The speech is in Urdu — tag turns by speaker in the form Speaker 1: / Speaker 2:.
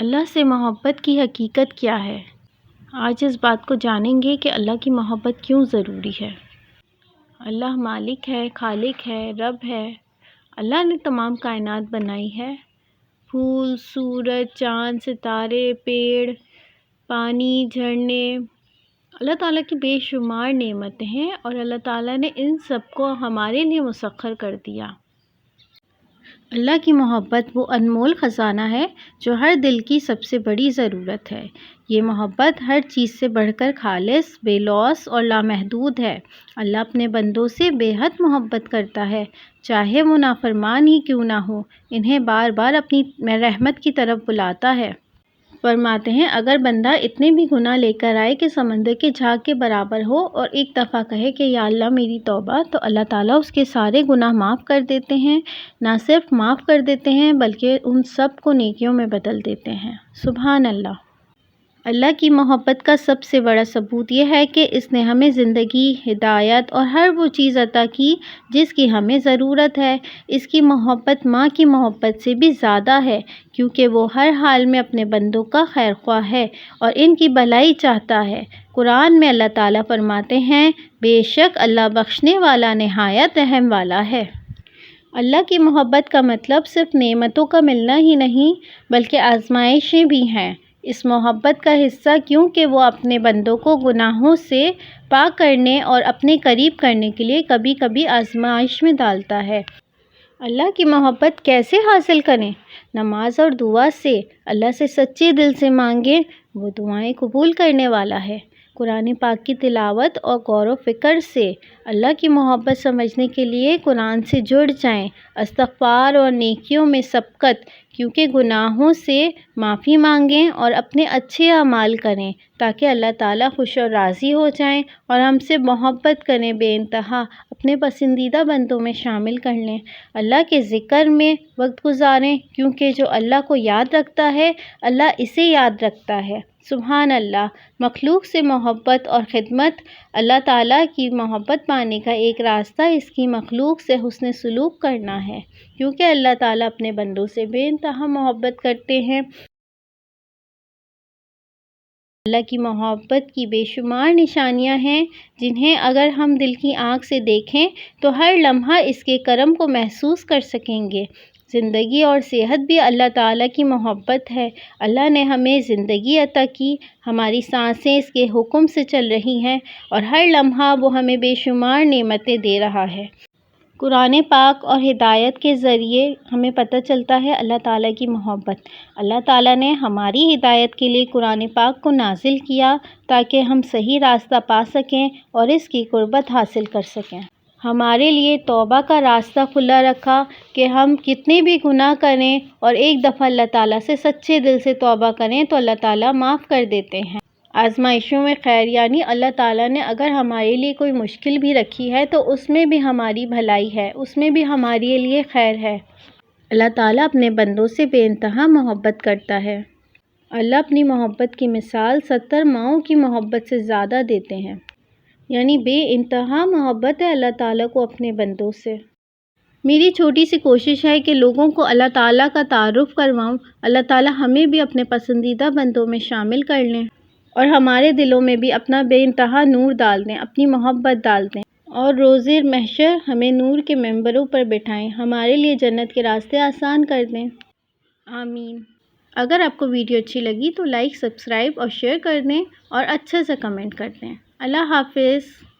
Speaker 1: اللہ سے محبت کی حقیقت کیا ہے؟ آج اس بات کو جانیں گے کہ اللہ کی محبت کیوں ضروری ہے۔ اللہ مالک ہے، خالق ہے، رب ہے۔ اللہ نے تمام کائنات بنائی ہے۔ پھول، سورج، چاند، ستارے، پیڑ، پانی، جھرنے، اللہ تعالیٰ کی بے شمار نعمتیں ہیں اور اللہ تعالیٰ نے ان سب کو ہمارے لیے مسخر کر دیا۔ اللہ کی محبت وہ انمول خزانہ ہے جو ہر دل کی سب سے بڑی ضرورت ہے۔ یہ محبت ہر چیز سے بڑھ کر خالص، بے لوث اور لامحدود ہے۔ اللہ اپنے بندوں سے بے حد محبت کرتا ہے، چاہے وہ نافرمان ہی کیوں نہ ہو۔ انہیں بار بار اپنی رحمت کی طرف بلاتا ہے۔ فرماتے ہیں اگر بندہ اتنے بھی گناہ لے کر آئے کہ سمندر کے جھاگ کے برابر ہو اور ایک دفعہ کہے کہ یا اللہ میری توبہ، تو اللہ تعالیٰ اس کے سارے گناہ معاف کر دیتے ہیں۔ نہ صرف معاف کر دیتے ہیں بلکہ ان سب کو نیکیوں میں بدل دیتے ہیں۔ سبحان اللہ۔ اللہ کی محبت کا سب سے بڑا ثبوت یہ ہے کہ اس نے ہمیں زندگی، ہدایت اور ہر وہ چیز عطا کی جس کی ہمیں ضرورت ہے۔ اس کی محبت ماں کی محبت سے بھی زیادہ ہے، کیونکہ وہ ہر حال میں اپنے بندوں کا خیر خواہ ہے اور ان کی بھلائی چاہتا ہے۔ قرآن میں اللہ تعالیٰ فرماتے ہیں بے شک اللہ بخشنے والا نہایت رحم والا ہے۔ اللہ کی محبت کا مطلب صرف نعمتوں کا ملنا ہی نہیں بلکہ آزمائشیں بھی ہیں۔ اس محبت کا حصہ کیونکہ وہ اپنے بندوں کو گناہوں سے پاک کرنے اور اپنے قریب کرنے کے لیے کبھی کبھی آزمائش میں ڈالتا ہے۔ اللہ کی محبت کیسے حاصل کریں؟ نماز اور دعا سے۔ اللہ سے سچے دل سے مانگیں، وہ دعائیں قبول کرنے والا ہے۔ قرآن پاک کی تلاوت اور غور و فکر سے۔ اللہ کی محبت سمجھنے کے لیے قرآن سے جڑ جائیں۔ استغفار اور نیکیوں میں سبقت، کیونکہ گناہوں سے معافی مانگیں اور اپنے اچھے اعمال کریں تاکہ اللہ تعالیٰ خوش و راضی ہو جائیں اور ہم سے محبت کریں، بے انتہا اپنے پسندیدہ بندوں میں شامل کر لیں۔ اللہ کے ذکر میں وقت گزاریں، کیونکہ جو اللہ کو یاد رکھتا ہے اللہ اسے یاد رکھتا ہے۔ سبحان اللہ۔ مخلوق سے محبت اور خدمت۔ اللہ تعالیٰ کی محبت پانے کا ایک راستہ اس کی مخلوق سے حسن سلوک کرنا ہے، کیونکہ اللہ تعالیٰ اپنے بندوں سے بے انتہا محبت کرتے ہیں۔ اللہ کی محبت کی بے شمار نشانیاں ہیں جنہیں اگر ہم دل کی آنکھ سے دیکھیں تو ہر لمحہ اس کے کرم کو محسوس کر سکیں گے۔ زندگی اور صحت بھی اللہ تعالیٰ کی محبت ہے۔ اللہ نے ہمیں زندگی عطا کی، ہماری سانسیں اس کے حکم سے چل رہی ہیں اور ہر لمحہ وہ ہمیں بے شمار نعمتیں دے رہا ہے۔ قرآن پاک اور ہدایت کے ذریعے ہمیں پتہ چلتا ہے اللہ تعالیٰ کی محبت۔ اللہ تعالیٰ نے ہماری ہدایت کے لیے قرآن پاک کو نازل کیا تاکہ ہم صحیح راستہ پا سکیں اور اس کی قربت حاصل کر سکیں۔ ہمارے لیے توبہ کا راستہ کھلا رکھا کہ ہم کتنے بھی گناہ کریں اور ایک دفعہ اللہ تعالیٰ سے سچے دل سے توبہ کریں تو اللہ تعالیٰ معاف کر دیتے ہیں۔ آزمائشوں میں خیر، یعنی اللہ تعالیٰ نے اگر ہمارے لیے کوئی مشکل بھی رکھی ہے تو اس میں بھی ہماری بھلائی ہے، اس میں بھی ہمارے لیے خیر ہے۔ اللہ تعالیٰ اپنے بندوں سے بے انتہا محبت کرتا ہے۔ اللہ اپنی محبت کی مثال 70 ماؤں کی محبت سے زیادہ دیتے ہیں، یعنی بے انتہا محبت ہے اللہ تعالیٰ کو اپنے بندوں سے۔ میری چھوٹی سی کوشش ہے کہ لوگوں کو اللہ تعالیٰ کا تعارف کرواؤں۔ اللہ تعالیٰ ہمیں بھی اپنے پسندیدہ بندوں میں شامل کر لیں اور ہمارے دلوں میں بھی اپنا بے انتہا نور ڈال دیں، اپنی محبت ڈال دیں اور روز محشر ہمیں نور کے منبروں پر بٹھائیں، ہمارے لیے جنت کے راستے آسان کر دیں۔ آمین۔ اگر آپ کو ویڈیو اچھی لگی تو لائک، سبسکرائب اور شیئر کر دیں اور اچھے سے کمنٹ کر دیں۔ اللہ حافظ۔